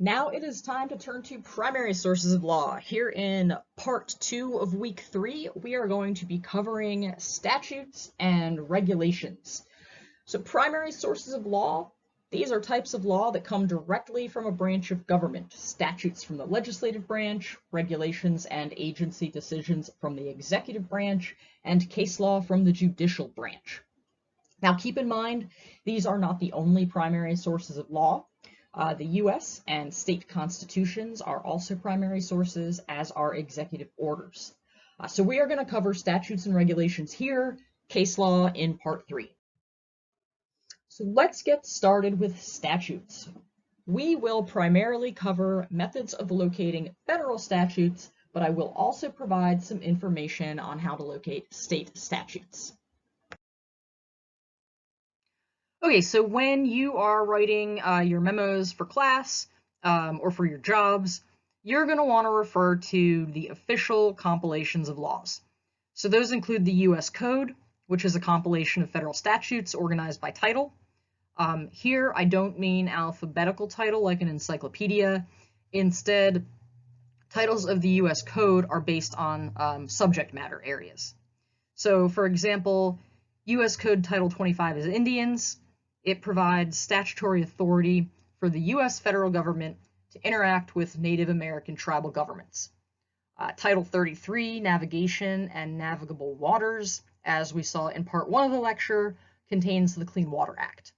Now it is time to turn to primary sources of law. Here in part 2 of week 3, we are going to be covering statutes and regulations. So primary sources of law, these are types of law that come directly from a branch of government. Statutes from the legislative branch, regulations and agency decisions from the executive branch, and case law from the judicial branch. Now keep in mind, these are not the only primary sources of law. The U.S. and state constitutions are also primary sources, as are executive orders. So we are going to cover statutes and regulations here, case law in part 3. So let's get started with statutes. We will primarily cover methods of locating federal statutes, but I will also provide some information on how to locate state statutes. Okay, so when you are writing your memos for class or for your jobs, you're going to want to refer to the official compilations of laws. So those include the U.S. Code, which is a compilation of federal statutes organized by title. Here, I don't mean alphabetical title like an encyclopedia. Instead, titles of the U.S. Code are based on subject matter areas. So, for example, U.S. Code Title 25 is Indians. It provides statutory authority for the U.S. federal government to interact with Native American tribal governments. Title 33, Navigation and Navigable Waters, as we saw in part 1 of the lecture, contains the Clean Water Act.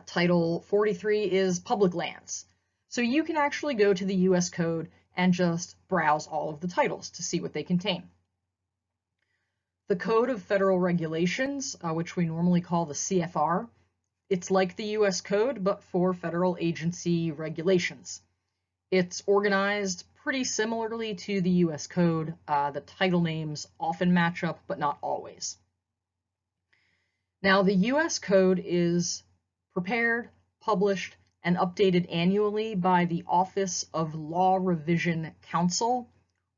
Title 43 is Public Lands. So you can actually go to the U.S. Code and just browse all of the titles to see what they contain. The Code of Federal Regulations, which we normally call the CFR, it's like the U.S. Code, but for federal agency regulations. It's organized pretty similarly to the U.S. Code. The title names often match up, but not always. Now, the U.S. Code is prepared, published, and updated annually by the Office of Law Revision Counsel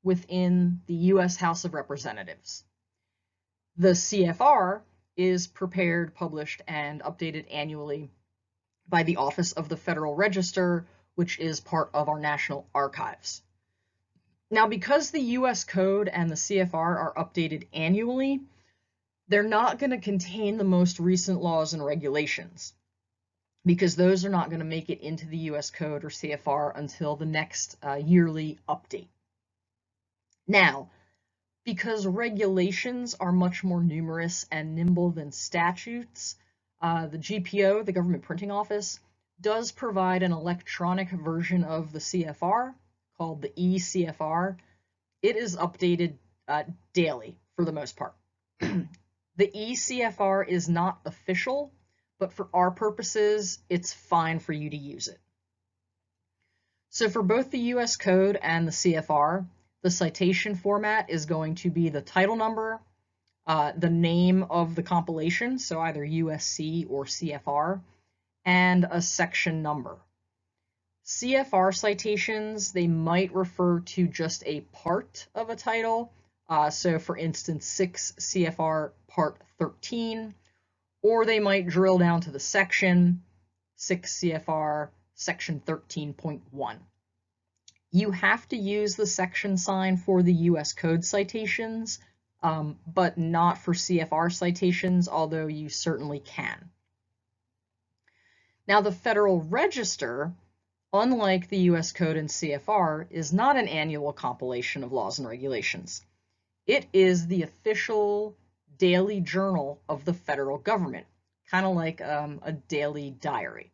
within the U.S. House of Representatives. The CFR is prepared, published, and updated annually by the Office of the Federal Register, which is part of our National Archives. Now, because the U.S. Code and the CFR are updated annually, they're not going to contain the most recent laws and regulations, because those are not going to make it into the U.S. Code or CFR until the next yearly update. Now, because regulations are much more numerous and nimble than statutes, the GPO, the Government Printing Office, does provide an electronic version of the CFR called the eCFR. It is updated daily for the most part. The eCFR is not official, but for our purposes, it's fine for you to use it. So for both the U.S. Code and the CFR, the citation format is going to be the title number, the name of the compilation, so either USC or CFR, and a section number. CFR citations, they might refer to just a part of a title, so for instance, 6 CFR Part 13, or they might drill down to the section, 6 CFR Section 13.1. You have to use the section sign for the U.S. Code citations, but not for CFR citations, although you certainly can. Now, the Federal Register, unlike the U.S. Code and CFR, is not an annual compilation of laws and regulations. It is the official daily journal of the federal government, kind of like a daily diary.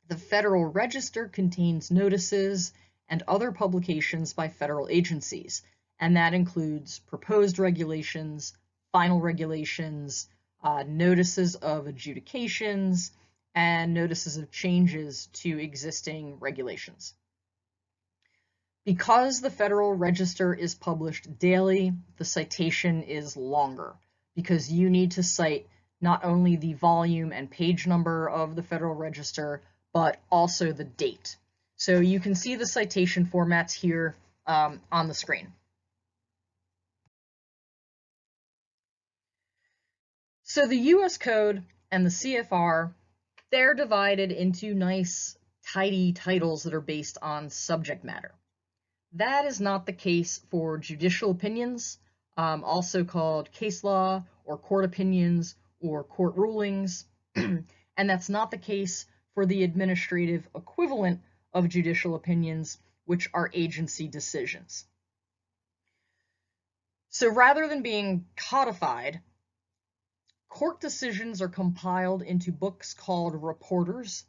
The Federal Register contains notices and other publications by federal agencies, and that includes proposed regulations, final regulations, notices of adjudications, and notices of changes to existing regulations. Because the Federal Register is published daily, the citation is longer, because you need to cite not only the volume and page number of the Federal Register, but also the date. So you can see the citation formats here on the screen. So the U.S. Code and the CFR, they're divided into nice tidy titles that are based on subject matter. That is not the case for judicial opinions, also called case law or court opinions or court rulings, and that's not the case for the administrative equivalent of judicial opinions, which are agency decisions. So rather than being codified, court decisions are compiled into books called reporters,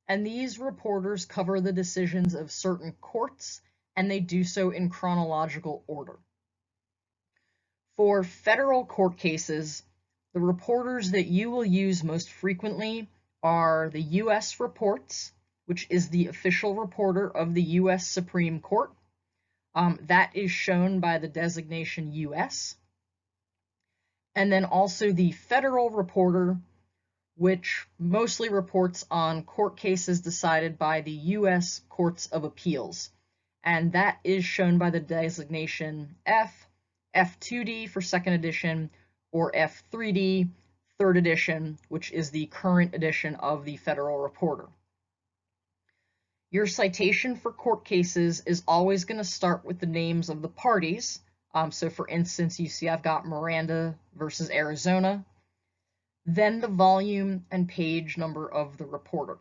and these reporters cover the decisions of certain courts, and they do so in chronological order. For federal court cases, the reporters that you will use most frequently are the U.S. Reports, which is the official reporter of the U.S. Supreme Court. That is shown by the designation U.S. And then also the Federal Reporter, which mostly reports on court cases decided by the U.S. Courts of Appeals. And that is shown by the designation F, F2D for second edition, or F3D, third edition, which is the current edition of the Federal Reporter. Your citation for court cases is always going to start with the names of the parties. So for instance, you see I've got Miranda versus Arizona, then the volume and page number of the reporter.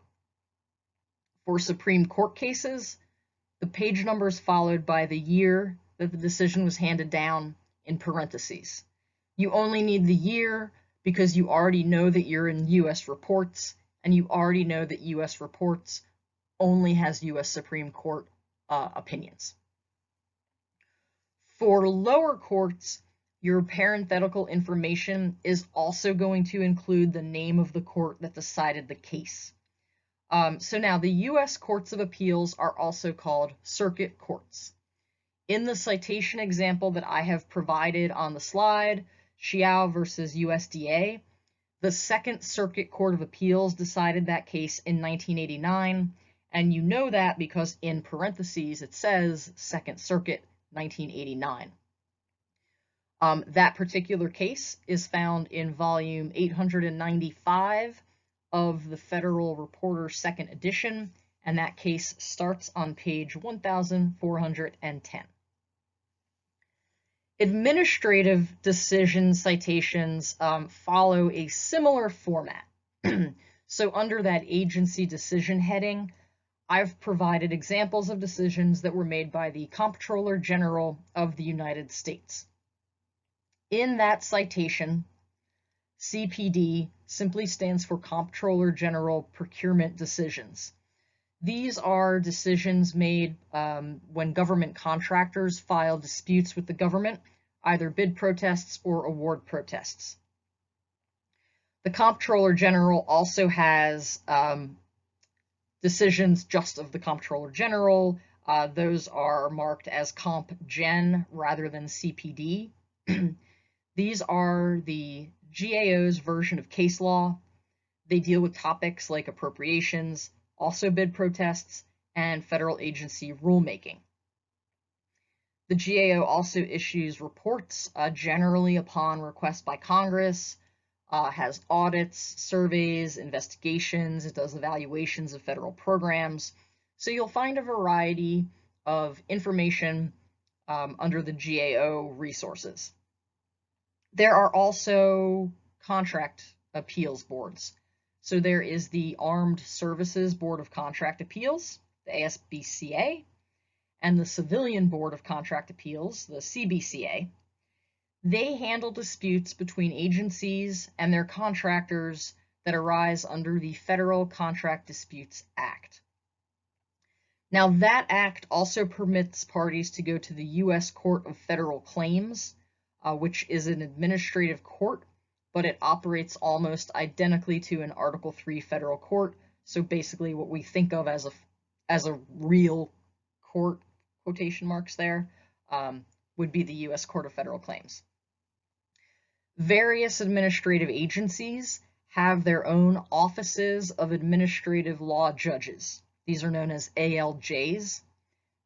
For Supreme Court cases, the page number is followed by the year that the decision was handed down in parentheses. You only need the year because you already know that you're in U.S. Reports, and you already know that U.S. Reports only has U.S. Supreme Court opinions. For lower courts, your parenthetical information is also going to include the name of the court that decided the case. So now the U.S. Courts of Appeals are also called circuit courts. In the citation example that I have provided on the slide, Xiao versus USDA, the Second Circuit Court of Appeals decided that case in 1989, and you know that because in parentheses it says Second Circuit 1989. That particular case is found in volume 895 of the Federal Reporter second edition, and that case starts on page 1410. Administrative decision citations follow a similar format. So under that agency decision heading, I've provided examples of decisions that were made by the Comptroller General of the United States. In that citation, CPD simply stands for Comptroller General Procurement Decisions. These are decisions made when government contractors file disputes with the government, either bid protests or award protests. The Comptroller General also has decisions just of the Comptroller General. Those are marked as Comp Gen rather than CPD. These are the GAO's version of case law. They deal with topics like appropriations, also bid protests, and federal agency rulemaking. The GAO also issues reports generally upon request by Congress, has audits, surveys, investigations, it does evaluations of federal programs. So you'll find a variety of information under the GAO resources. There are also contract appeals boards. So there is the Armed Services Board of Contract Appeals, the ASBCA, and the Civilian Board of Contract Appeals, the CBCA. They handle disputes between agencies and their contractors that arise under the Federal Contract Disputes Act. Now, that act also permits parties to go to the U.S. Court of Federal Claims, which is an administrative court, but it operates almost identically to an Article III federal court. So basically what we think of as a real court, quotation marks there, would be the U.S. Court of Federal Claims. Various administrative agencies have their own offices of administrative law judges. These are known as ALJs.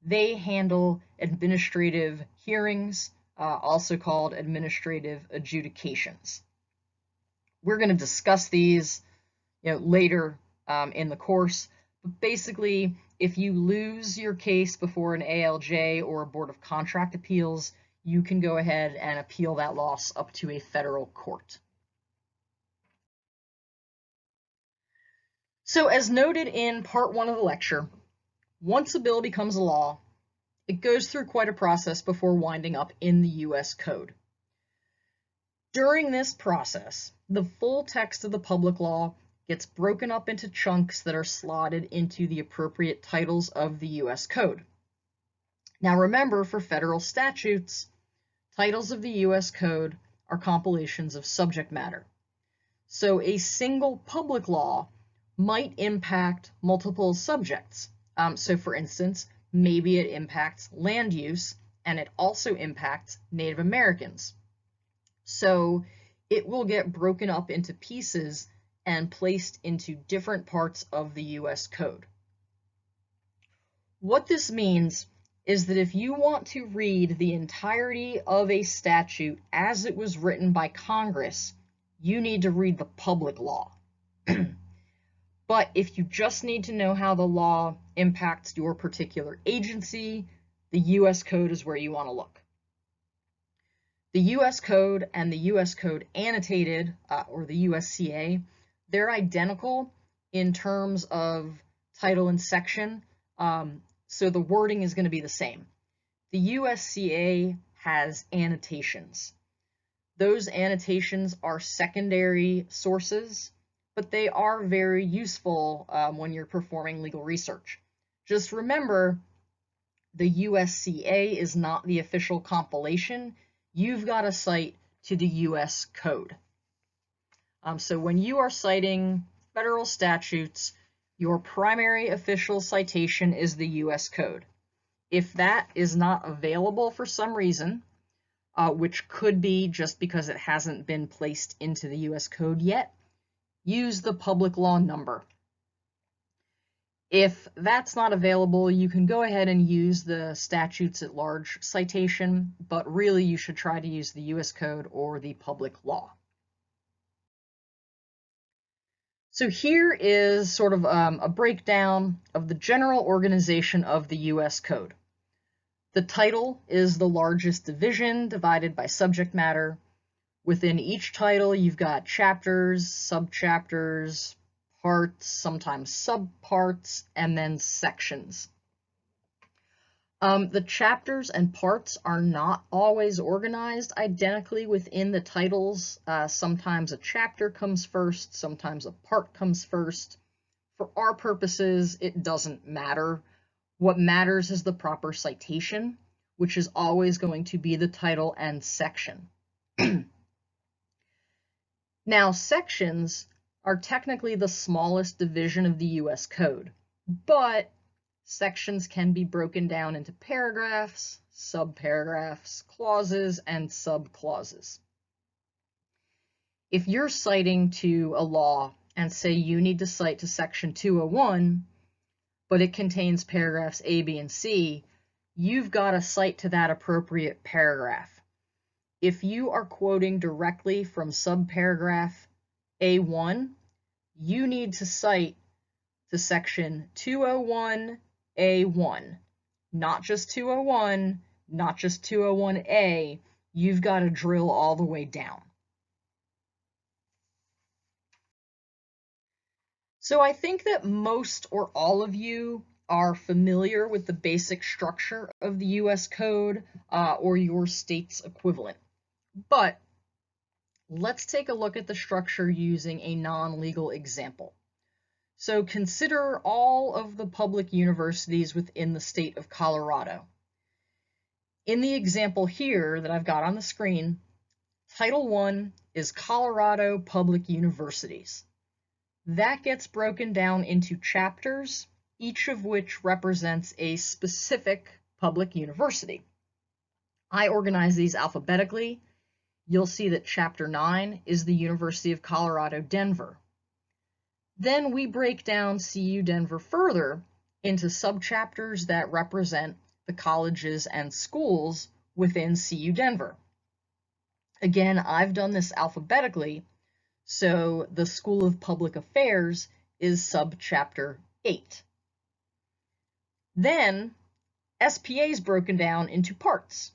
They handle administrative hearings, also called administrative adjudications. We're going to discuss these later in the course, Basically, if you lose your case before an ALJ or a Board of Contract Appeals, you can go ahead and appeal that loss up to a federal court. So as noted in part 1 of the lecture, once a bill becomes a law, it goes through quite a process before winding up in the U.S. Code. During this process, the full text of the public law gets broken up into chunks that are slotted into the appropriate titles of the U.S. Code. Now remember, for federal statutes, titles of the U.S. Code are compilations of subject matter. So a single public law might impact multiple subjects. So for instance, maybe it impacts land use, and it also impacts Native Americans. So it will get broken up into pieces and placed into different parts of the U.S. Code. What this means is that if you want to read the entirety of a statute as it was written by Congress, you need to read the public law. But if you just need to know how the law impacts your particular agency, the U.S. Code is where you want to look. The U.S. Code and the U.S. Code Annotated, or the USCA, they're identical in terms of title and section, so the wording is going to be the same. The USCA has annotations. Those annotations are secondary sources, but they are very useful when you're performing legal research. Just remember, the USCA is not the official compilation. You've got to cite to the U.S. Code. So when you are citing federal statutes, your primary official citation is the U.S. Code. If that is not available for some reason, which could be just because it hasn't been placed into the U.S. Code yet, use the public law number. If that's not available, you can go ahead and use the statutes at large citation, but really you should try to use the U.S. Code or the public law. So here is sort of a breakdown of the general organization of the U.S. Code. The title is the largest division divided by subject matter. Within each title, you've got chapters, subchapters, parts, sometimes subparts, and then sections. The chapters and parts are not always organized identically within the titles. Sometimes a chapter comes first, sometimes a part comes first. For our purposes, it doesn't matter. What matters is the proper citation, which is always going to be the title and section. Now, sections are technically the smallest division of the U.S. Code, but sections can be broken down into paragraphs, subparagraphs, clauses, and subclauses. If you're citing to a law and say you need to cite to section 201, but it contains paragraphs A, B, and C, you've got to cite to that appropriate paragraph. If you are quoting directly from subparagraph A1, you need to cite to section 201A1, not just 201, not just 201A. You've got to drill all the way down. So I think that most or all of you are familiar with the basic structure of the U.S. Code or your state's equivalent. But let's take a look at the structure using a non-legal example. So consider all of the public universities within the state of Colorado. In the example here that I've got on the screen, Title I is Colorado Public Universities. That gets broken down into chapters, each of which represents a specific public university. I organize these alphabetically. You'll see that Chapter 9 is the University of Colorado, Denver. Then we break down CU Denver further into subchapters that represent the colleges and schools within CU Denver. Again, I've done this alphabetically, so the School of Public Affairs is subchapter 8. Then SPA is broken down into parts.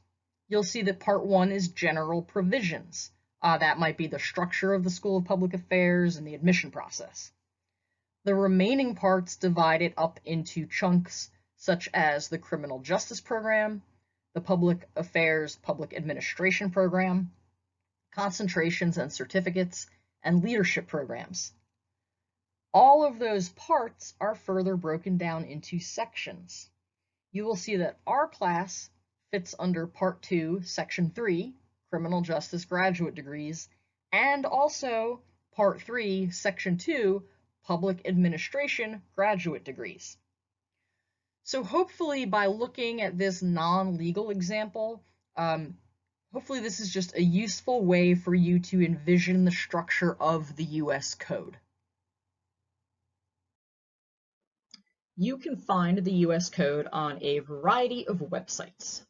You'll see that Part 1 is general provisions. That might be the structure of the School of Public Affairs and the admission process. The remaining parts divide it up into chunks such as the Criminal Justice Program, the Public Affairs Public Administration Program, concentrations and certificates, and leadership programs. All of those parts are further broken down into sections. You will see that our class fits under Part 2, Section 3, Criminal Justice Graduate Degrees, and also Part 3, Section 2, Public Administration Graduate Degrees. So hopefully by looking at this non-legal example, hopefully this is just a useful way for you to envision the structure of the U.S. Code. You can find the U.S. Code on a variety of websites.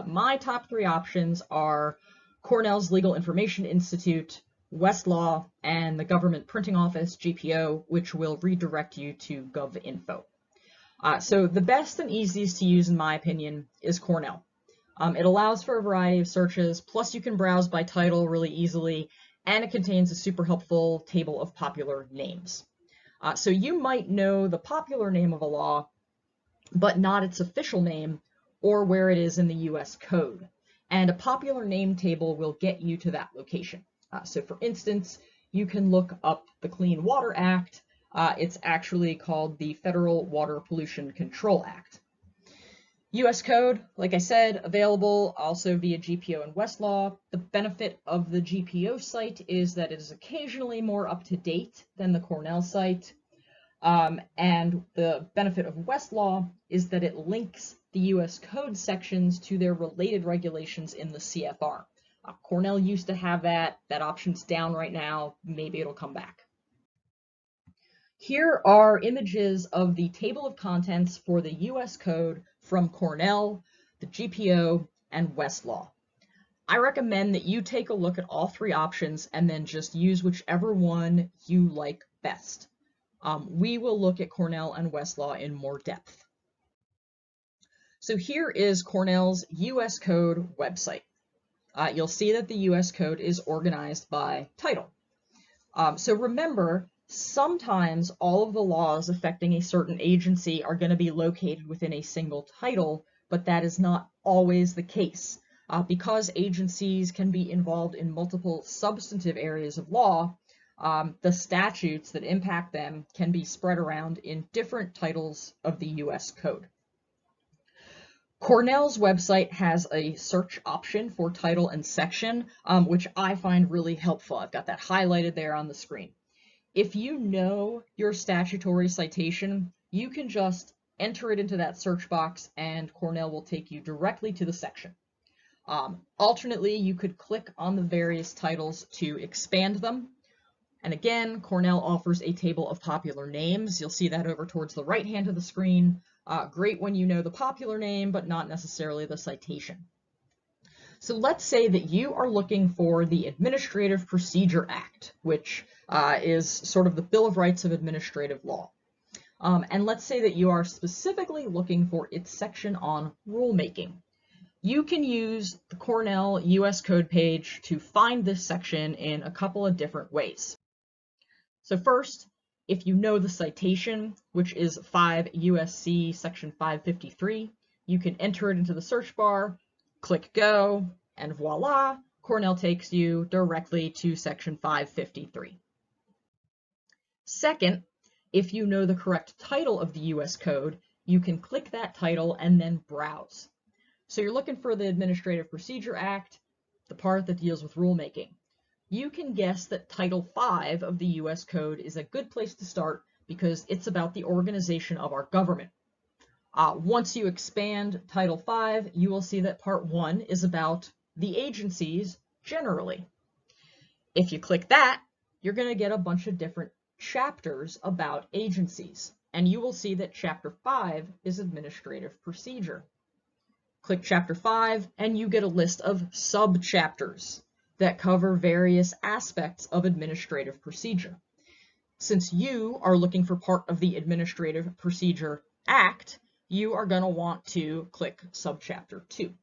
My top 3 options are Cornell's Legal Information Institute, Westlaw, and the Government Printing Office, GPO, which will redirect you to GovInfo. So the best and easiest to use, in my opinion, is Cornell. It allows for a variety of searches, plus you can browse by title really easily, and it contains a super helpful table of popular names. So you might know the popular name of a law, but not its official name or where it is in the U.S. Code. And a popular name table will get you to that location. So for instance, you can look up the Clean Water Act. It's actually called the Federal Water Pollution Control Act. U.S. Code, like I said, available also via GPO and Westlaw. The benefit of the GPO site is that it is occasionally more up-to-date than the Cornell site. And the benefit of Westlaw is that it links the U.S. Code sections to their related regulations in the CFR. Cornell used to have that. That option's down right now. Maybe it'll come back. Here are images of the table of contents for the U.S. Code from Cornell, the GPO, and Westlaw. I recommend that you take a look at all 3 options and then just use whichever one you like best. We will look at Cornell and Westlaw in more depth. So here is Cornell's U.S. Code website. You'll see that the U.S. Code is organized by title. So remember, sometimes all of the laws affecting a certain agency are going to be located within a single title, but that is not always the case. Because agencies can be involved in multiple substantive areas of law, the statutes that impact them can be spread around in different titles of the U.S. Code. Cornell's website has a search option for title and section, which I find really helpful. I've got that highlighted there on the screen. If you know your statutory citation, you can just enter it into that search box and Cornell will take you directly to the section. Alternately, you could click on the various titles to expand them. And again, Cornell offers a table of popular names. You'll see that over towards the right hand of the screen. Great when you know the popular name, but not necessarily the citation. So let's say that you are looking for the Administrative Procedure Act, which is sort of the Bill of Rights of administrative law. And let's say that you are specifically looking for its section on rulemaking. You can use the Cornell U.S. Code page to find this section in a couple of different ways. So first, if you know the citation, which is 5 U.S.C. section 553, you can enter it into the search bar, click go, and voila, Cornell takes you directly to section 553. Second, if you know the correct title of the U.S. Code, you can click that title and then browse. So you're looking for the Administrative Procedure Act, the part that deals with rulemaking. You can guess that Title 5 of the U.S. Code is a good place to start because it's about the organization of our government. Once you expand Title 5, you will see that Part 1 is about the agencies generally. If you click that, you're going to get a bunch of different chapters about agencies, and you will see that Chapter 5 is Administrative Procedure. Click Chapter 5, and you get a list of subchapters that cover various aspects of administrative procedure. Since you are looking for part of the Administrative Procedure Act, you are going to want to click Subchapter 2.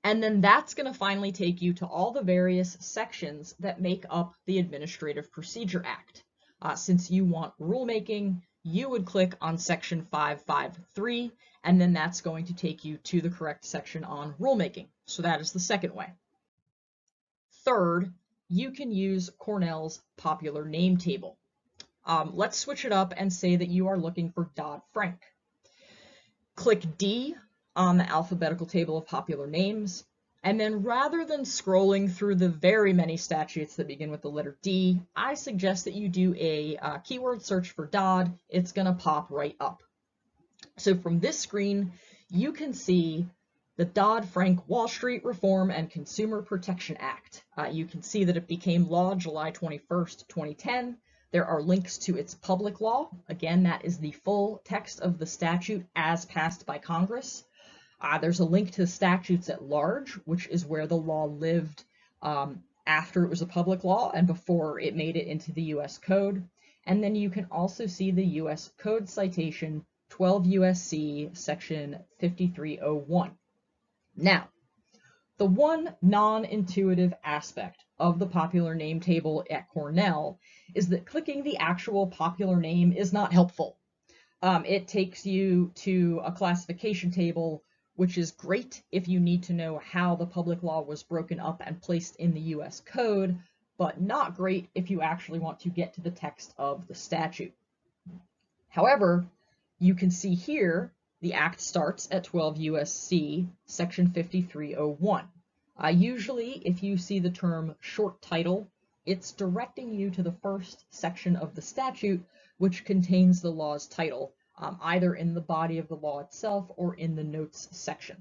And then that's going to finally take you to all the various sections that make up the Administrative Procedure Act. Since you want rulemaking, you would click on Section 553, and then that's going to take you to the correct section on rulemaking. So that is the second way. Third, you can use Cornell's popular name table. Let's switch it up and say that you are looking for Dodd-Frank. Click D on the alphabetical table of popular names, and then rather than scrolling through the very many statutes that begin with the letter D, I suggest that you do a keyword search for Dodd. It's going to pop right up. So from this screen, you can see the Dodd-Frank Wall Street Reform and Consumer Protection Act. You can see that it became law July 21st, 2010. There are links to its public law. Again, that is the full text of the statute as passed by Congress. There's a link to the statutes at large, which is where the law lived after it was a public law and before it made it into the U.S. Code. And then you can also see the U.S. Code citation 12 U.S.C. section 5301. Now, the one non-intuitive aspect of the popular name table at Cornell is that clicking the actual popular name is not helpful. It takes you to a classification table, which is great if you need to know how the public law was broken up and placed in the U.S. Code, but not great if you actually want to get to the text of the statute. However, you can see here the Act starts at 12 U.S.C. section 5301. Usually, if you see the term short title, it's directing you to the first section of the statute, which contains the law's title, either in the body of the law itself or in the notes section.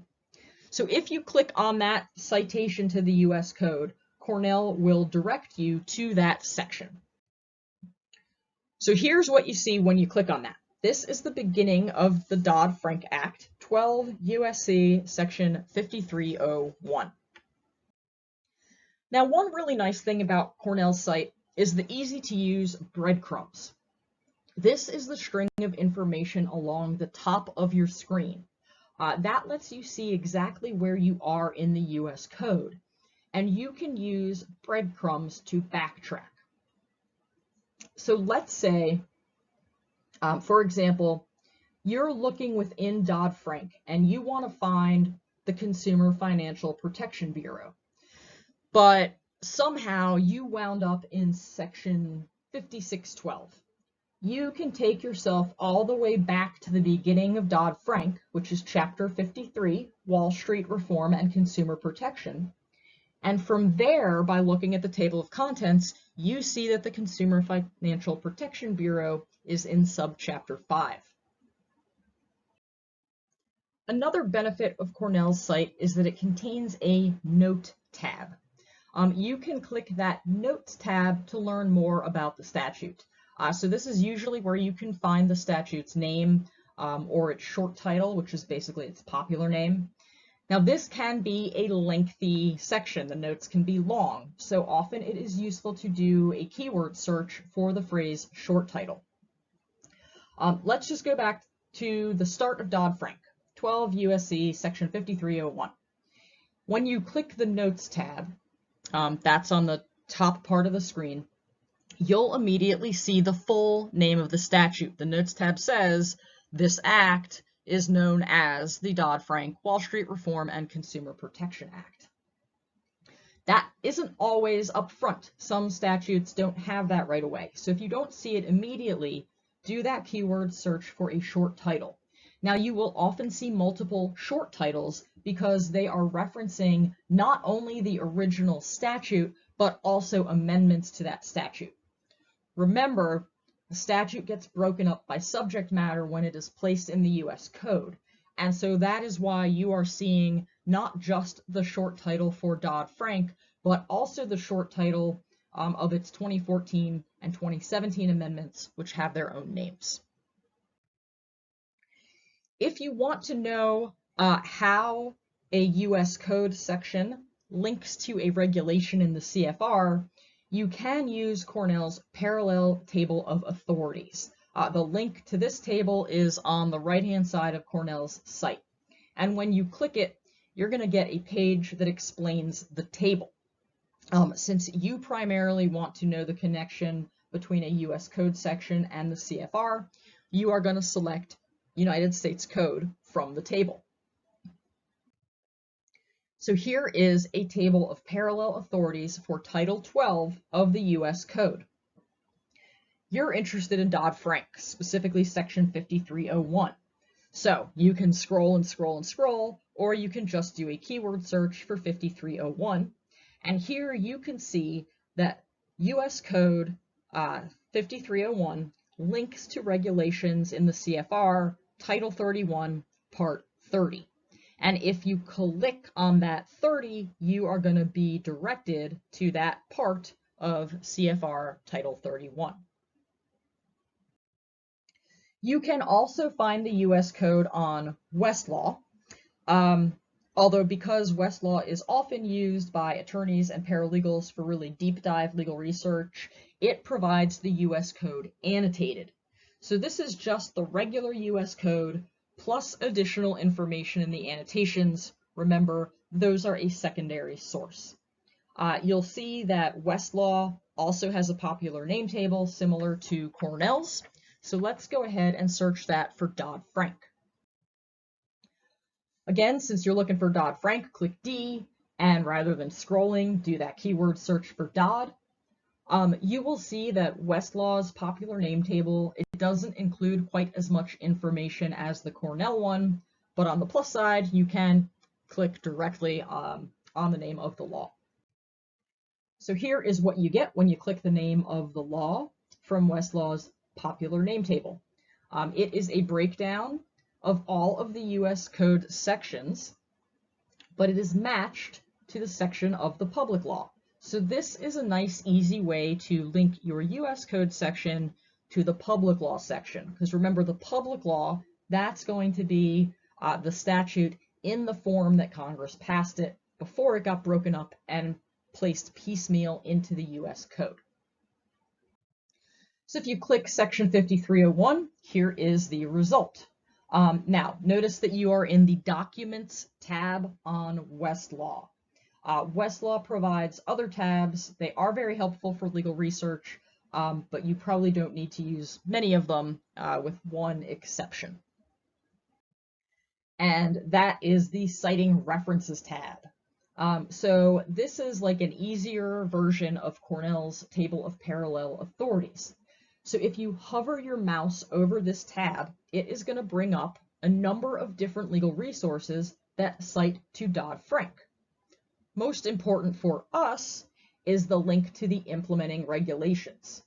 So if you click on that citation to the U.S. Code, Cornell will direct you to that section. So here's what you see when you click on that. This is the beginning of the Dodd-Frank Act, 12 U.S.C. section 5301. Now, one really nice thing about Cornell's site is the easy-to-use breadcrumbs. This is the string of information along the top of your screen. That lets you see exactly where you are in the U.S. Code, and you can use breadcrumbs to backtrack. So let's say, for example, you're looking within Dodd-Frank and you want to find the Consumer Financial Protection Bureau, but somehow you wound up in section 5612. You can take yourself all the way back to the beginning of Dodd-Frank, which is Chapter 53, Wall Street Reform and Consumer Protection. And from there, by looking at the table of contents, you see that the Consumer Financial Protection Bureau is in Subchapter 5. Another benefit of Cornell's site is that it contains a Note tab. You can click that Notes tab to learn more about the statute. So this is usually where you can find the statute's name or its short title, which is basically its popular name. Now this can be a lengthy section. The notes can be long, so often it is useful to do a keyword search for the phrase short title. Let's just go back to the start of Dodd-Frank, 12 U.S.C. section 5301. When you click the Notes tab, that's on the top part of the screen, you'll immediately see the full name of the statute. The Notes tab says, this act is known as the Dodd-Frank Wall Street Reform and Consumer Protection Act. That isn't always up front. Some statutes don't have that right away. So if you don't see it immediately, do that keyword search for a short title. Now you will often see multiple short titles because they are referencing not only the original statute, but also amendments to that statute. Remember, the statute gets broken up by subject matter when it is placed in the U.S. Code. And so that is why you are seeing not just the short title for Dodd-Frank, but also the short title of its 2014 and 2017 amendments, which have their own names. If you want to know how a U.S. Code section links to a regulation in the CFR, you can use Cornell's parallel table of authorities. The link to this table is on the right-hand side of Cornell's site. And when you click it, you're going to get a page that explains the table. Since you primarily want to know the connection between a U.S. Code section and the CFR, you are going to select United States Code from the table. So here is a table of parallel authorities for Title 12 of the U.S. Code. You're interested in Dodd-Frank, specifically Section 5301. So you can scroll and scroll and scroll, or you can just do a keyword search for 5301. And here you can see that U.S. Code 5301 links to regulations in the CFR, Title 31, Part 30. And if you click on that 30, you are going to be directed to that part of CFR Title 31. You can also find the U.S. Code on Westlaw, although because Westlaw is often used by attorneys and paralegals for really deep dive legal research, it provides the U.S. Code annotated. So this is just the regular U.S. Code plus additional information in the annotations. Remember, those are a secondary source. You'll see that Westlaw also has a popular name table similar to Cornell's. So let's go ahead and search that for Dodd-Frank. Again, since you're looking for Dodd-Frank, click D, and rather than scrolling, do that keyword search for Dodd. You will see that Westlaw's popular name table, it doesn't include quite as much information as the Cornell one, but on the plus side, you can click directly on the name of the law. So here is what you get when you click the name of the law from Westlaw's popular name table. It is a breakdown of all of the U.S. Code sections, but it is matched to the section of the public law. So this is a nice, easy way to link your U.S. Code section to the public law section. Because remember, the public law, that's going to be the statute in the form that Congress passed it before it got broken up and placed piecemeal into the U.S. Code. So if you click Section 5301, here is the result. Now, notice that you are in the Documents tab on Westlaw. Westlaw provides other tabs. They are very helpful for legal research, but you probably don't need to use many of them, with one exception. And that is the Citing References tab. So this is like an easier version of Cornell's table of parallel authorities. So if you hover your mouse over this tab, it is going to bring up a number of different legal resources that cite to Dodd-Frank. Most important for us is the link to the implementing regulations.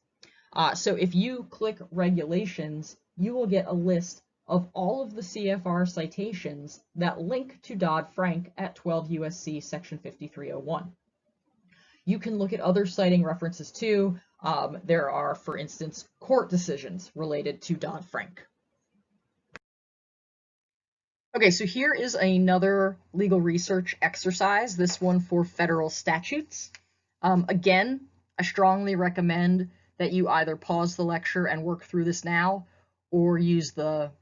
So if you click regulations, you will get a list of all of the CFR citations that link to Dodd-Frank at 12 U.S.C. Section 5301. You can look at other citing references too. There are, for instance, court decisions related to Dodd-Frank. Okay, so here is another legal research exercise, this one for federal statutes. Again, I strongly recommend that you either pause the lecture and work through this now, or use the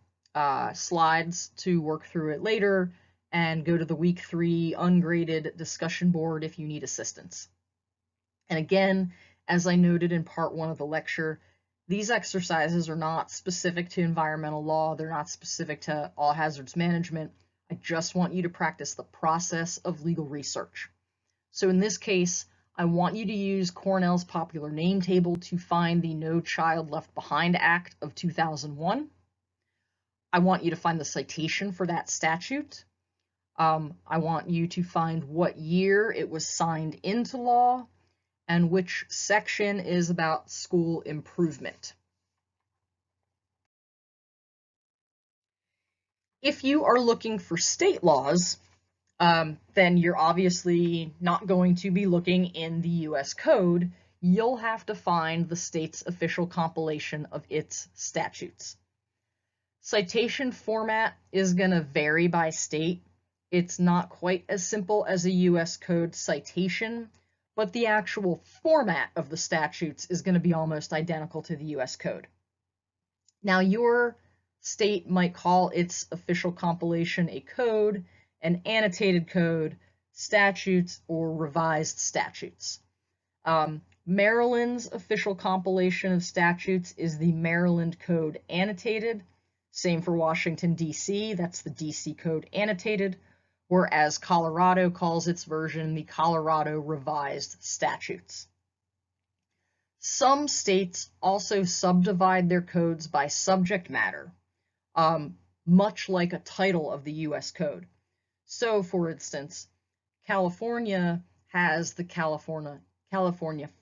slides to work through it later, and go to the week 3 ungraded discussion board if you need assistance. And again, as I noted in part 1 of the lecture, these exercises are not specific to environmental law. They're not specific to all hazards management. I just want you to practice the process of legal research. So in this case, I want you to use Cornell's popular name table to find the No Child Left Behind Act of 2001. I want you to find the citation for that statute. I want you to find what year it was signed into law and which section is about school improvement. If you are looking for state laws, then you're obviously not going to be looking in the U.S. Code. You'll have to find the state's official compilation of its statutes. Citation format is going to vary by state. It's not quite as simple as a U.S. Code citation, but the actual format of the statutes is going to be almost identical to the U.S. Code. Now, your state might call its official compilation a code, an annotated code, statutes, or revised statutes. Maryland's official compilation of statutes is the Maryland Code Annotated. Same for Washington, D.C., that's the D.C. Code Annotated, whereas Colorado calls its version the Colorado Revised Statutes. Some states also subdivide their codes by subject matter, much like a title of the U.S. Code. So, for instance, California has the California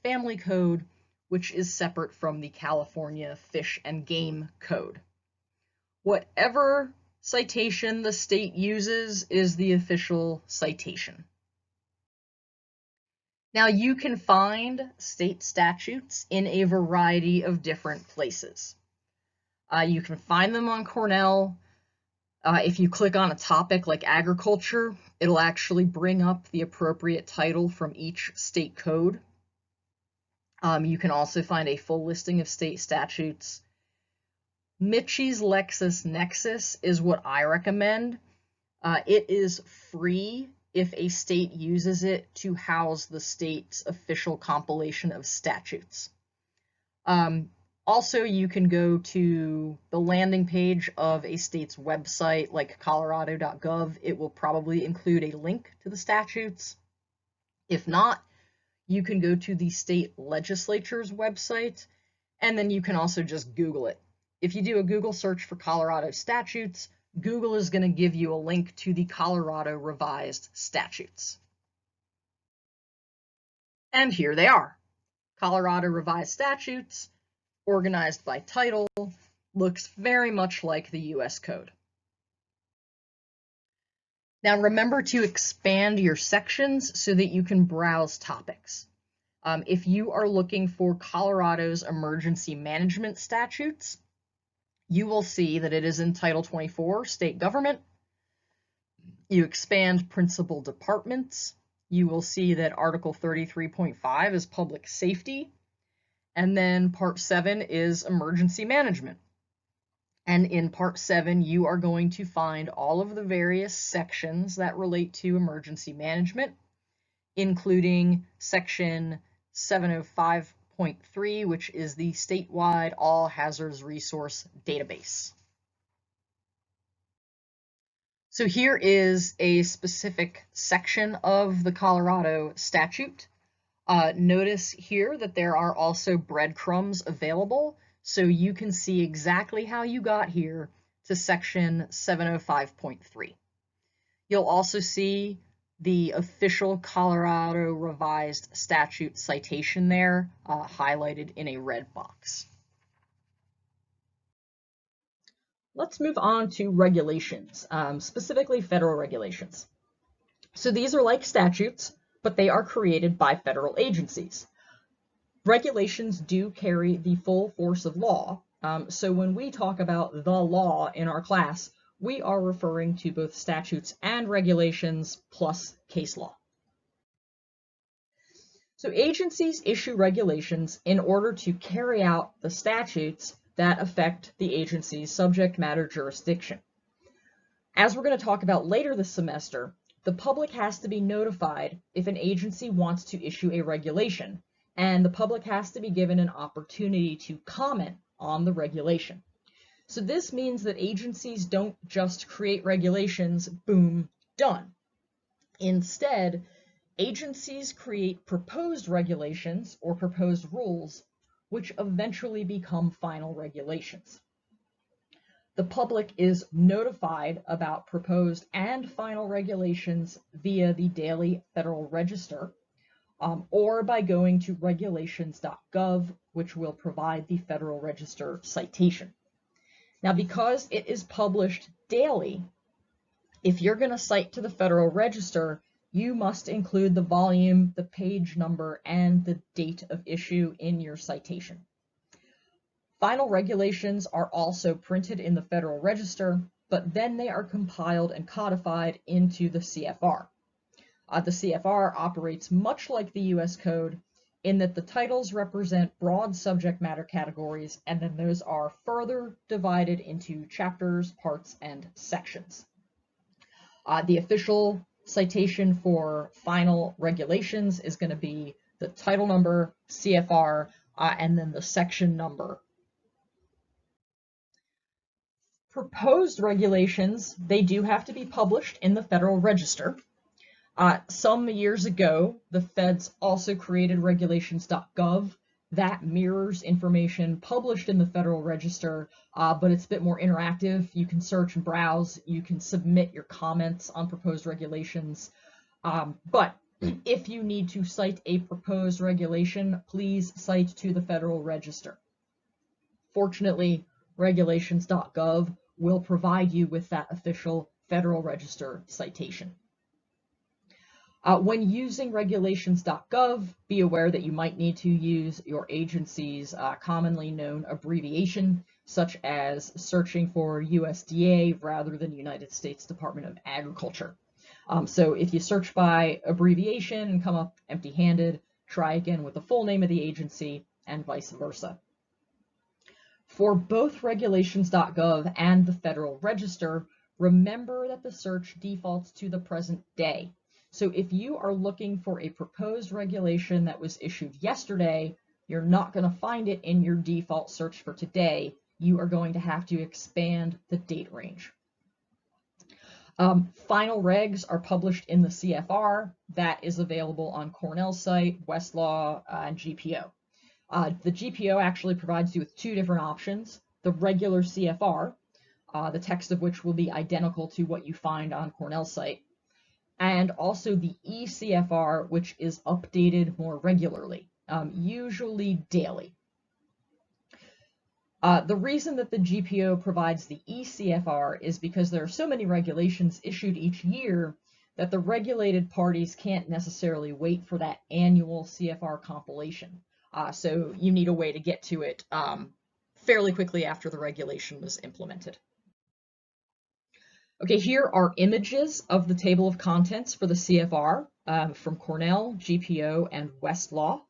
Family Code, which is separate from the California Fish and Game Code. Whatever citation the state uses is the official citation. Now, you can find state statutes in a variety of different places. You can find them on Cornell. If you click on a topic like agriculture, it'll actually bring up the appropriate title from each state code. You can also find a full listing of state statutes. Mitchie's LexisNexis is what I recommend. It is free if a state uses it to house the state's official compilation of statutes. Also, you can go to the landing page of a state's website like Colorado.gov. It will probably include a link to the statutes. If not, you can go to the state legislature's website, and then you can also just Google it. If you do a Google search for Colorado statutes, Google is going to give you a link to the Colorado Revised Statutes. And here they are. Colorado Revised Statutes, organized by title, looks very much like the U.S. Code. Now remember to expand your sections so that you can browse topics. If you are looking for Colorado's emergency management statutes, you will see that it is in Title 24, State Government. You expand Principal Departments. You will see that Article 33.5 is Public Safety. And then Part 7 is Emergency Management. And in Part 7, you are going to find all of the various sections that relate to emergency management, including Section 705.3, which is the statewide all hazards resource database. So here is a specific section of the Colorado statute. Notice here that there are also breadcrumbs available, so you can see exactly how you got here to Section 705.3. You'll also see the official Colorado Revised Statute citation there, highlighted in a red box. Let's move on to regulations, specifically federal regulations. So these are like statutes, but they are created by federal agencies. Regulations do carry the full force of law, so when we talk about the law in our class, we are referring to both statutes and regulations plus case law. So agencies issue regulations in order to carry out the statutes that affect the agency's subject matter jurisdiction. As we're going to talk about later this semester, the public has to be notified if an agency wants to issue a regulation, and the public has to be given an opportunity to comment on the regulation. So this means that agencies don't just create regulations, boom, done. Instead, agencies create proposed regulations or proposed rules, which eventually become final regulations. The public is notified about proposed and final regulations via the Daily Federal Register, or by going to Regulations.gov, which will provide the Federal Register citation. Now, because it is published daily, if you're going to cite to the Federal Register, you must include the volume, the page number, and the date of issue in your citation. Final regulations are also printed in the Federal Register, but then they are compiled and codified into the CFR. The CFR operates much like the U.S. Code, in that the titles represent broad subject matter categories, and then those are further divided into chapters, parts, and sections. The official citation for final regulations is going to be the title number, CFR, and then the section number. Proposed regulations, they do have to be published in the Federal Register. Some years ago, the feds also created Regulations.gov that mirrors information published in the Federal Register, but it's a bit more interactive. You can search and browse, you can submit your comments on proposed regulations, but if you need to cite a proposed regulation, please cite to the Federal Register. Fortunately, Regulations.gov will provide you with that official Federal Register citation. When using Regulations.gov, be aware that you might need to use your agency's commonly known abbreviation, such as searching for USDA rather than United States Department of Agriculture. So if you search by abbreviation and come up empty-handed, try again with the full name of the agency and vice versa. For both Regulations.gov and the Federal Register, remember that the search defaults to the present day. So if you are looking for a proposed regulation that was issued yesterday, you're not going to find it in your default search for today. You are going to have to expand the date range. Final regs are published in the CFR. That is available on Cornell's site, Westlaw, and GPO. The GPO actually provides you with two different options. The regular CFR, the text of which will be identical to what you find on Cornell's site, and also the eCFR, which is updated more regularly, usually daily. The reason that the GPO provides the eCFR is because there are so many regulations issued each year that the regulated parties can't necessarily wait for that annual CFR compilation. So you need a way to get to it fairly quickly after the regulation was implemented. Okay, here are images of the table of contents for the CFR from Cornell, GPO, and Westlaw.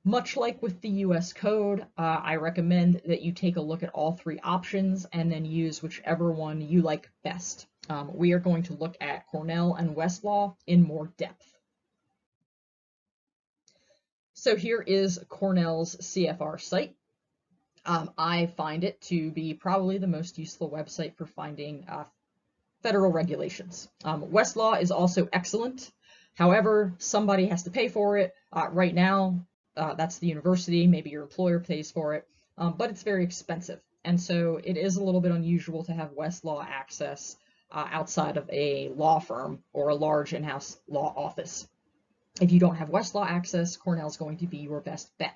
Much like with the US Code, I recommend that you take a look at all three options and then use whichever one you like best. We are going to look at Cornell and Westlaw in more depth. So here is Cornell's CFR site. I find it to be probably the most useful website for finding federal regulations. Westlaw is also excellent. However, somebody has to pay for it. Right now, that's the university, maybe your employer pays for it, but it's very expensive. And so it is a little bit unusual to have Westlaw access outside of a law firm or a large in-house law office. If you don't have Westlaw access, Cornell's going to be your best bet.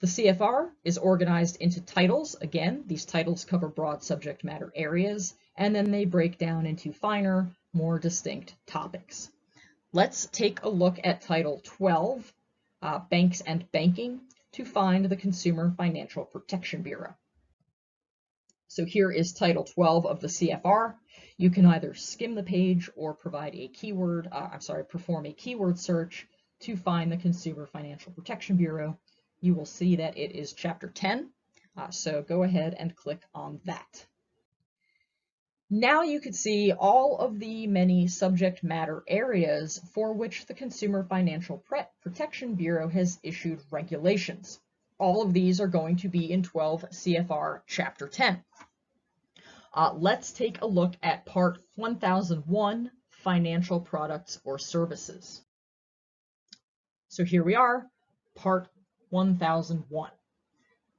The CFR is organized into titles. Again, these titles cover broad subject matter areas, and then they break down into finer, more distinct topics. Let's take a look at Title 12, Banks and Banking, to find the Consumer Financial Protection Bureau. So here is Title 12 of the CFR. You can either skim the page or provide a keyword, perform a keyword search to find the Consumer Financial Protection Bureau. You will see that it is Chapter 10, so go ahead and click on that. Now you can see all of the many subject matter areas for which the Consumer Financial Protection Bureau has issued regulations. All of these are going to be in 12 CFR Chapter 10. Let's take a look at Part 1001, Financial Products or Services. So here we are, Part 1001.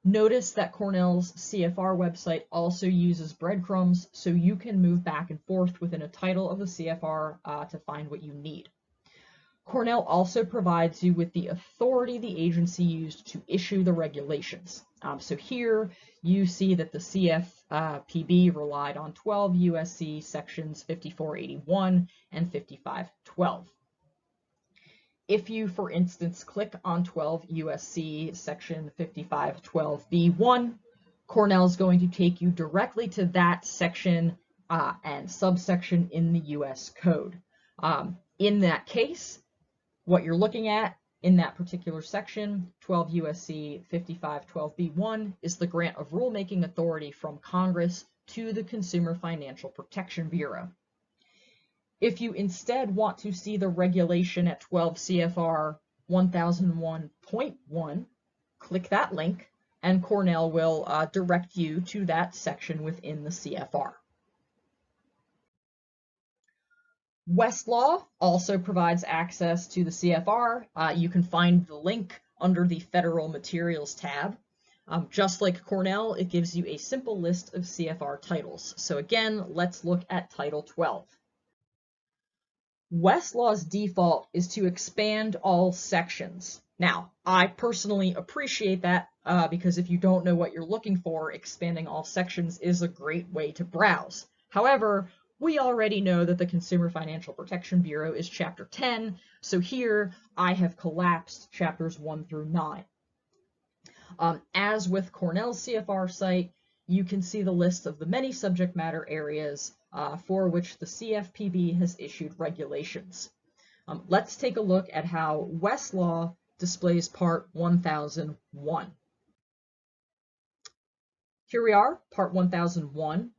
Notice that Cornell's CFR website also uses breadcrumbs, so you can move back and forth within a title of the CFR to find what you need. Cornell also provides you with the authority the agency used to issue the regulations. So here you see that the CFPB relied on 12 U.S.C. sections 5481 and 5512. If you, for instance, click on 12 U.S.C. section 5512b1, Cornell is going to take you directly to that section and subsection in the U.S. Code. In that case, what you're looking at In that particular section, 12 U.S.C. 5512b1 is the grant of rulemaking authority from Congress to the Consumer Financial Protection Bureau. If you instead want to see the regulation at 12 CFR 1001.1, click that link, and Cornell will direct you to that section within the CFR. Westlaw also provides access to the CFR. You can find the link under the Federal Materials tab. Just like Cornell, it gives you a simple list of CFR titles. So again, let's look at Title 12. Westlaw's default is to expand all sections. Now, I personally appreciate that because if you don't know what you're looking for, expanding all sections is a great way to browse. However, we already know that the Consumer Financial Protection Bureau is Chapter 10, so here I have collapsed Chapters 1 through 9. As with Cornell's CFR site, you can see the list of the many subject matter areas for which the CFPB has issued regulations. Let's take a look at how Westlaw displays Part 1001. Here we are, Part 1001.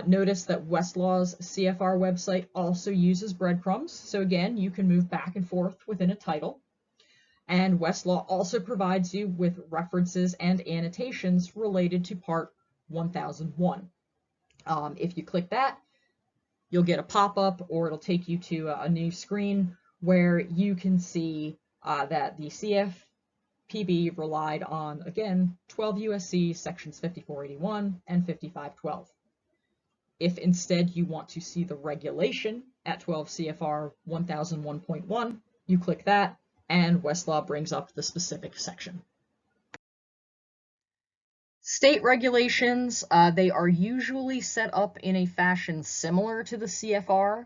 Notice that Westlaw's CFR website also uses breadcrumbs, so again, you can move back and forth within a title. And Westlaw also provides you with references and annotations related to Part 1001. If you click that, you'll get a pop-up, or it'll take you to a new screen where you can see that the CFPB relied on, again, 12 U.S.C. sections 5481 and 5512. If instead you want to see the regulation at 12 CFR 1001.1, you click that, and Westlaw brings up the specific section. State regulations, they are usually set up in a fashion similar to the CFR,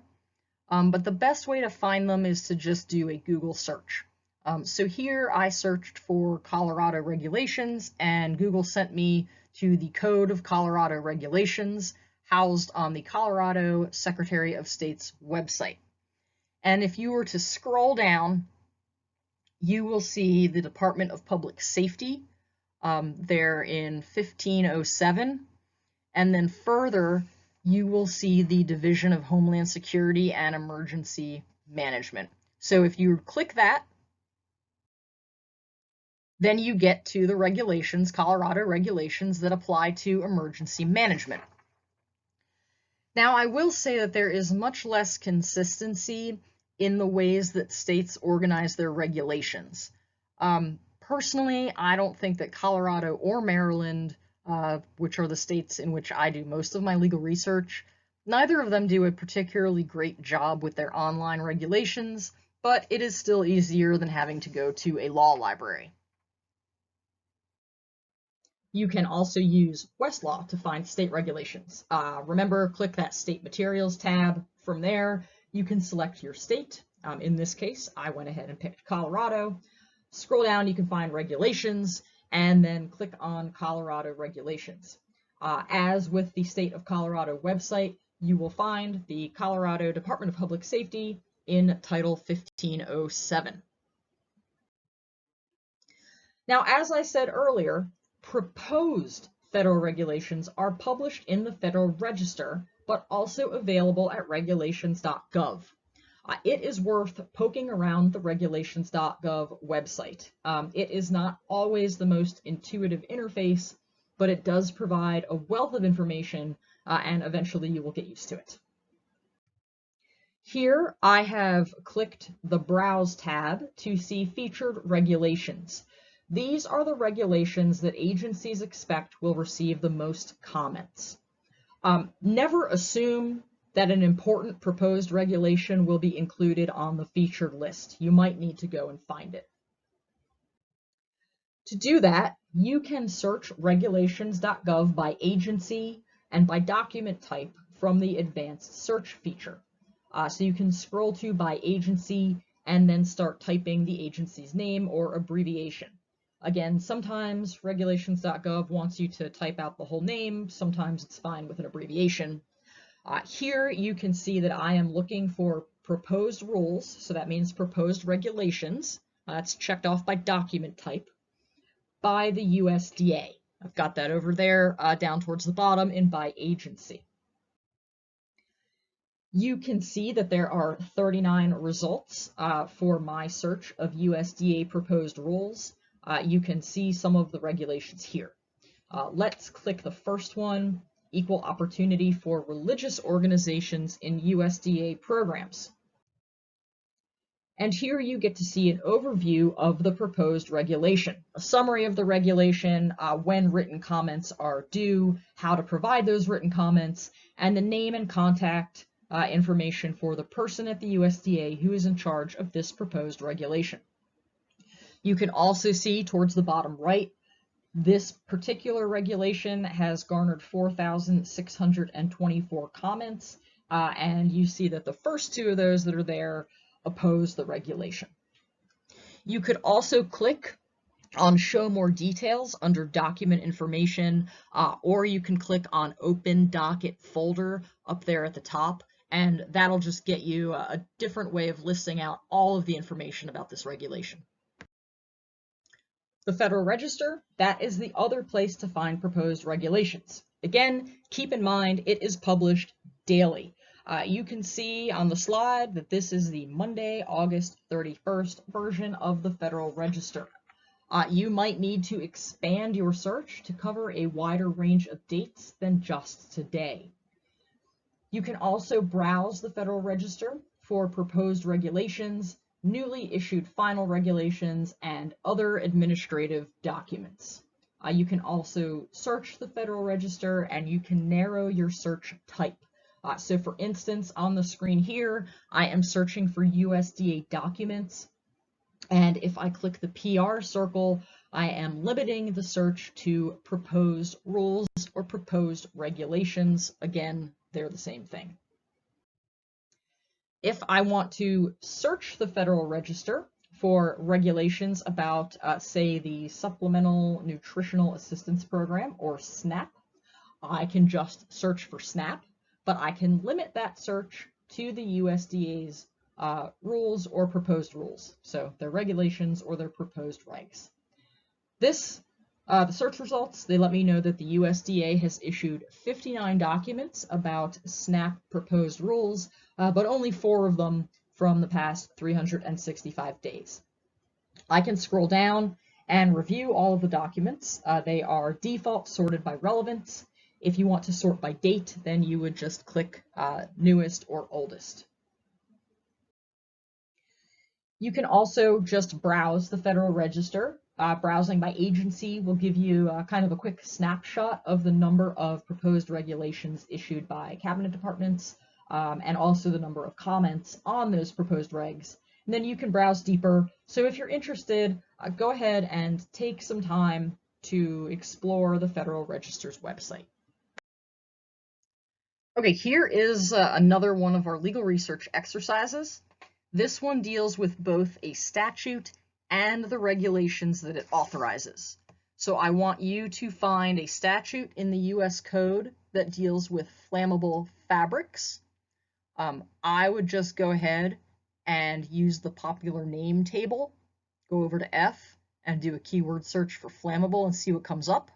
but the best way to find them is to just do a Google search. So here I searched for Colorado regulations, and Google sent me to the Code of Colorado Regulations, housed on the Colorado Secretary of State's website. And if you were to scroll down, you will see the Department of Public Safety there in 1507, and then further you will see the Division of Homeland Security and Emergency Management. So if you click that, then you get to the regulations, Colorado regulations that apply to emergency management. Now, I will say that there is much less consistency in the ways that states organize their regulations. Personally, I don't think that Colorado or Maryland, which are the states in which I do most of my legal research, neither of them do a particularly great job with their online regulations, but it is still easier than having to go to a law library. You can also use Westlaw to find state regulations. Remember, click that State Materials tab. From there, you can select your state. In this case, I went ahead and picked Colorado. Scroll down, you can find regulations, and then click on Colorado regulations. As with the State of Colorado website, you will find the Colorado Department of Public Safety in Title 1507. Now, as I said earlier, proposed federal regulations are published in the Federal Register, but also available at Regulations.gov. It is worth poking around the Regulations.gov website. It is not always the most intuitive interface, but it does provide a wealth of information, and eventually you will get used to it. Here I have clicked the Browse tab to see featured regulations. These are the regulations that agencies expect will receive the most comments. Never assume that an important proposed regulation will be included on the featured list. You might need to go and find it. To do that, you can search Regulations.gov by agency and by document type from the advanced search feature. So you can scroll to by agency and then start typing the agency's name or abbreviation. Again, sometimes Regulations.gov wants you to type out the whole name. Sometimes it's fine with an abbreviation. Here you can see that I am looking for proposed rules, so that means proposed regulations, That's checked off by document type by the USDA. I've got that over there down towards the bottom in by agency. You can see that there are 39 results for my search of USDA proposed rules. You can see some of the regulations here. Let's click the first one, equal opportunity for religious organizations in USDA programs. And here you get to see an overview of the proposed regulation, a summary of the regulation, when written comments are due, how to provide those written comments, and the name and contact information for the person at the USDA who is in charge of this proposed regulation. You can also see towards the bottom right, this particular regulation has garnered 4,624 comments, and you see that the first two of those that are there oppose the regulation. You could also click on Show More Details under Document Information, or you can click on Open Docket Folder up there at the top, and that'll just get you a different way of listing out all of the information about this regulation. The Federal Register, that is the other place to find proposed regulations. Again, keep in mind it is published daily. You can see on the slide that this is the Monday, August 31st version of the Federal Register. You might need to expand your search to cover a wider range of dates than just today. You can also browse the Federal Register for proposed regulations, newly issued final regulations, and other administrative documents. You can also search the Federal Register, and you can narrow your search type. So for instance, on the screen here, I am searching for USDA documents, and if I click the PR circle, I am limiting the search to proposed rules or proposed regulations. Again, they're the same thing. If I want to search the Federal Register for regulations about, say, the Supplemental Nutritional Assistance Program, or SNAP, I can just search for SNAP, but I can limit that search to the USDA's rules or proposed rules, so their regulations or their proposed regs. The search results, they let me know that the USDA has issued 59 documents about SNAP proposed rules, but only 4 of them from the past 365 days. I can scroll down and review all of the documents. They are default sorted by relevance. If you want to sort by date, then you would just click newest or oldest. You can also just browse the Federal Register. Browsing by agency will give you kind of a quick snapshot of the number of proposed regulations issued by cabinet departments, and also the number of comments on those proposed regs. And then you can browse deeper. So if you're interested, go ahead and take some time to explore the Federal Register's website. Okay, here is another one of our legal research exercises. This one deals with both a statute and the regulations that it authorizes. So I want you to find a statute in the US Code that deals with flammable fabrics. I would just go ahead and use the popular name table, go over to F and do a keyword search for flammable and see what comes up.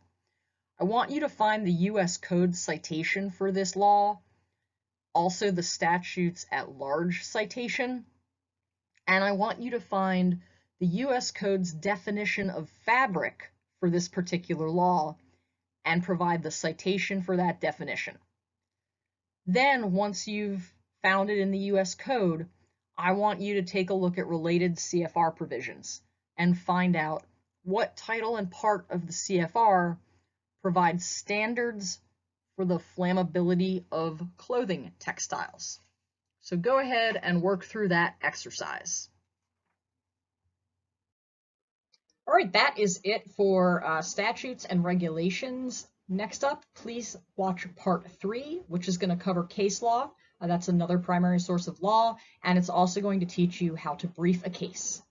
I want you to find the US Code citation for this law, also the Statutes at Large citation, and I want you to find the US Code's definition of fabric for this particular law and provide the citation for that definition. Then, once you've found it in the US Code, I want you to take a look at related CFR provisions and find out what title and part of the CFR provides standards for the flammability of clothing textiles. So go ahead and work through that exercise. All right, that is it for statutes and regulations. Next up, please watch part 3, which is going to cover case law. That's another primary source of law, and it's also going to teach you how to brief a case.